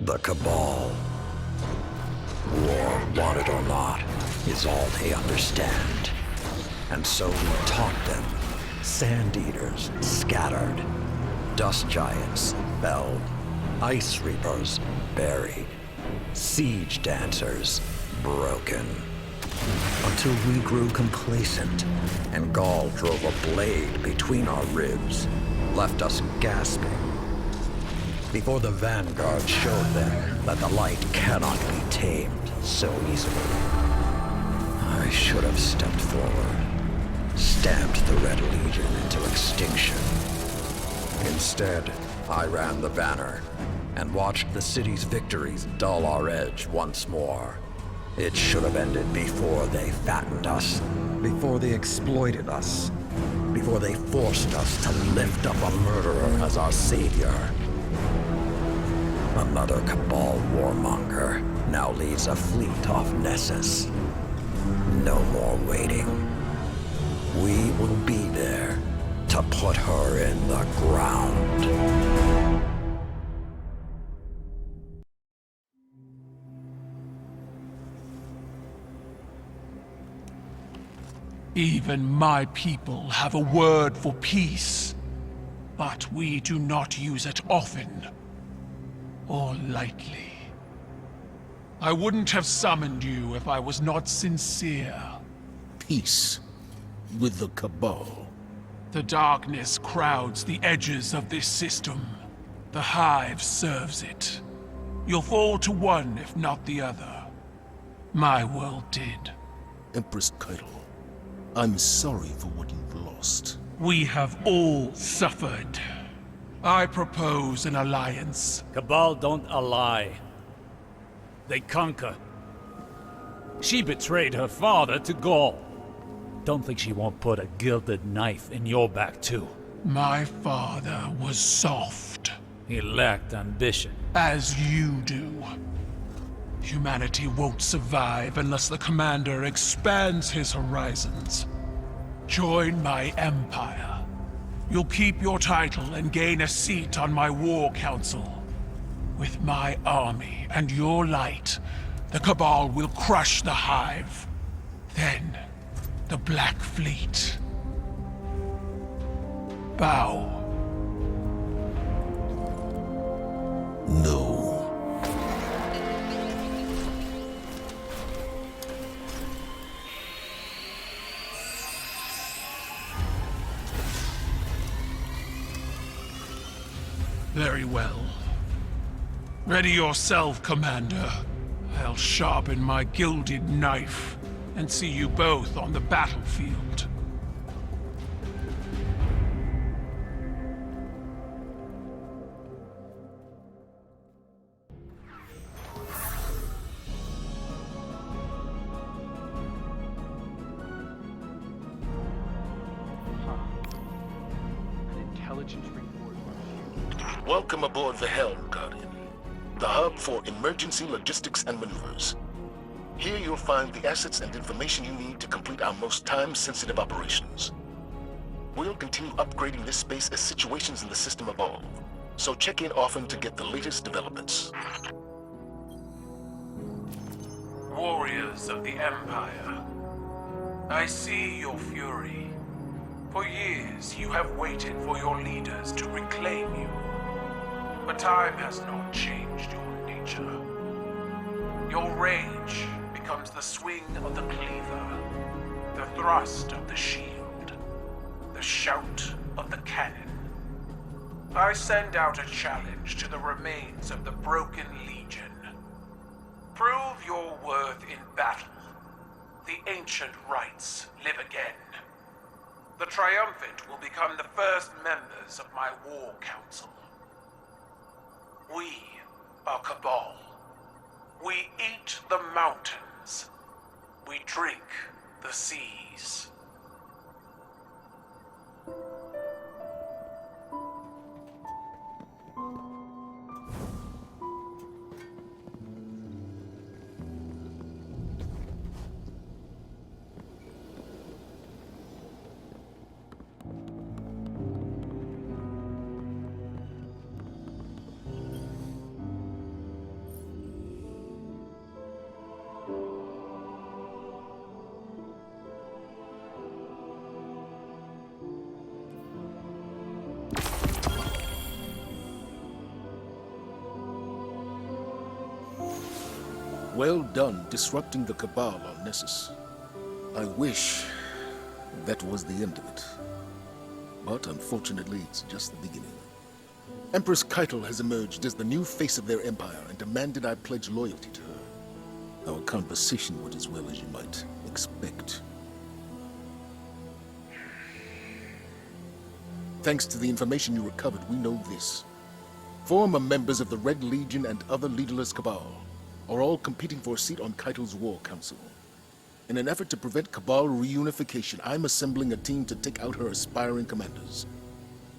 The Cabal. War, want it or not, is all they understand. And so we taught them. Sand Eaters scattered. Dust Giants felled. Ice Reapers buried. Siege Dancers broken. Until we grew complacent, and Gaul drove a blade between our ribs, left us gasping. Before the Vanguard showed them that the light cannot be tamed so easily. I should have stepped forward, stamped the Red Legion into extinction. Instead, I ran the banner, and watched the city's victories dull our edge once more. It should have ended before they fattened us, before they exploited us, before they forced us to lift up a murderer as our savior. Another Cabal warmonger now leads a fleet off Nessus. No more waiting. We will be there to put her in the ground. Even my people have a word for peace, but we do not use it often or lightly. I wouldn't have summoned you if I was not sincere. Peace with the Cabal. The darkness crowds the edges of this system. The Hive serves it. You'll fall to one if not the other. My world did. Empress Caiatl, I'm sorry for what you've lost. We have all suffered. I propose an alliance. Cabal don't ally. They conquer. She betrayed her father to Gaul. Don't think she won't put a gilded knife in your back too. My father was soft. He lacked ambition. As you do. Humanity won't survive unless the Commander expands his horizons. Join my empire. You'll keep your title and gain a seat on my war council. With my army and your light, the Cabal will crush the Hive. Then, the Black Fleet. Bow. No. Very well. Ready yourself, Commander. I'll sharpen my gilded knife and see you both on the battlefield. An intelligence report. Welcome aboard the Helm, Guardian, the hub for emergency logistics and maneuvers. Here you'll find the assets and information you need to complete our most time-sensitive operations. We'll continue upgrading this space as situations in the system evolve, so check in often to get the latest developments. Warriors of the Empire, I see your fury. For years, you have waited for your leaders to reclaim you. But time has not changed your nature. Your rage becomes the swing of the cleaver, the thrust of the shield, the shout of the cannon. I send out a challenge to the remains of the broken legion. Prove your worth in battle. The ancient rites live again. The triumphant will become the first members of my war council. We are Cabal. We eat the mountains. We drink the seas. Well done disrupting the Cabal on Nessus. I wish that was the end of it. But unfortunately, it's just the beginning. Empress Caiatl has emerged as the new face of their empire and demanded I pledge loyalty to her. Our conversation went as well as you might expect. Thanks to the information you recovered, we know this. Former members of the Red Legion and other leaderless Cabal are all competing for a seat on Caiatl's War Council. In an effort to prevent Cabal reunification, I'm assembling a team to take out her aspiring commanders.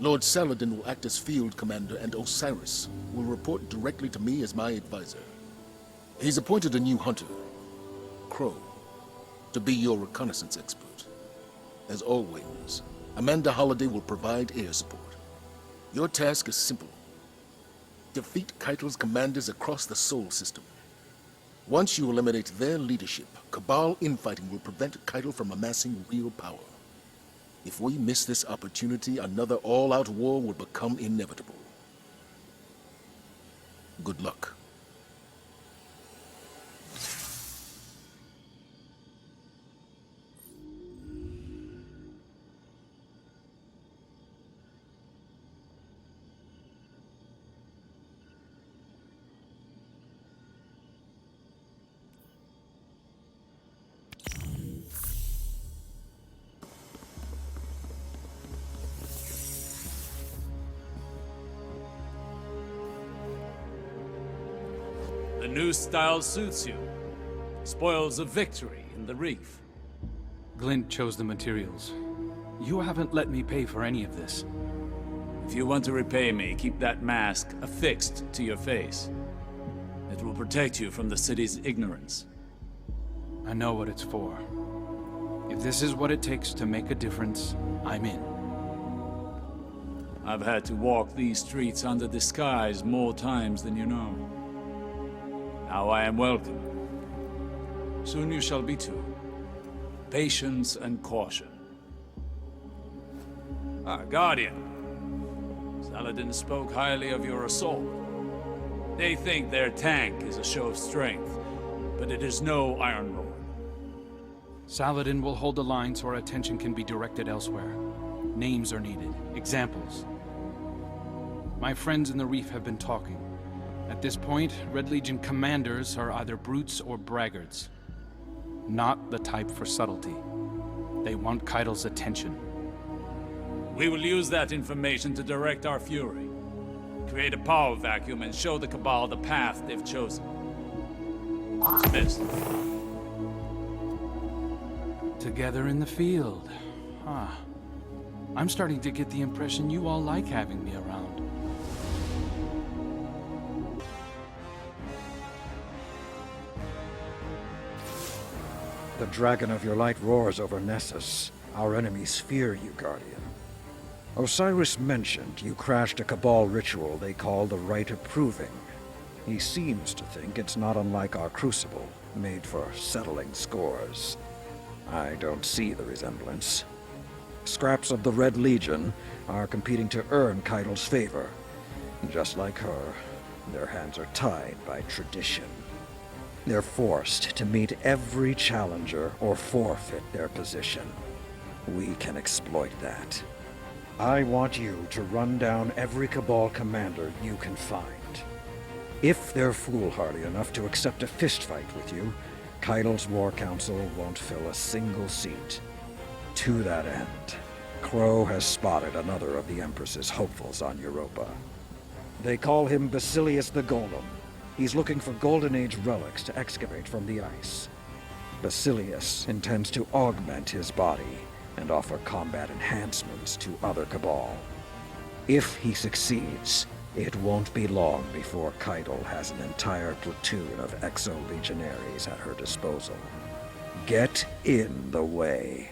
Lord Saladin will act as field commander, and Osiris will report directly to me as my advisor. He's appointed a new hunter, Crow, to be your reconnaissance expert. As always, Amanda Holliday will provide air support. Your task is simple. Defeat Caiatl's commanders across the Sol system. Once you eliminate their leadership, Cabal infighting will prevent Caiatl from amassing real power. If we miss this opportunity, another all-out war will become inevitable. Good luck. The new style suits you. Spoils of victory in the reef. Glint chose the materials. You haven't let me pay for any of this. If you want to repay me, keep that mask affixed to your face. It will protect you from the city's ignorance. I know what it's for. If this is what it takes to make a difference, I'm in. I've had to walk these streets under disguise more times than you know. Now I am welcome. Soon you shall be too. Patience and caution. Guardian. Saladin spoke highly of your assault. They think their tank is a show of strength, but it is no Iron Lord. Saladin will hold the line so our attention can be directed elsewhere. Names are needed. Examples. My friends in the Reef have been talking. At this point, Red Legion commanders are either brutes or braggarts. Not the type for subtlety. They want Caiatl's attention. We will use that information to direct our fury. Create a power vacuum and show the Cabal the path they've chosen. Dismissed. Together in the field. Huh. I'm starting to get the impression you all like having me around. The dragon of your light roars over Nessus. Our enemies fear you, Guardian. Osiris mentioned you crashed a Cabal ritual they call the Rite of Proving. He seems to think it's not unlike our Crucible, made for settling scores. I don't see the resemblance. Scraps of the Red Legion are competing to earn Caiatl's favor. Just like her, their hands are tied by tradition. They're forced to meet every challenger or forfeit their position. We can exploit that. I want you to run down every Cabal commander you can find. If they're foolhardy enough to accept a fistfight with you, Caiatl's War Council won't fill a single seat. To that end, Crow has spotted another of the Empress's hopefuls on Europa. They call him Basilius the Golem. He's looking for Golden Age relics to excavate from the ice. Basilius intends to augment his body and offer combat enhancements to other Cabal. If he succeeds, it won't be long before Caiatl has an entire platoon of exo-legionaries at her disposal. Get in the way.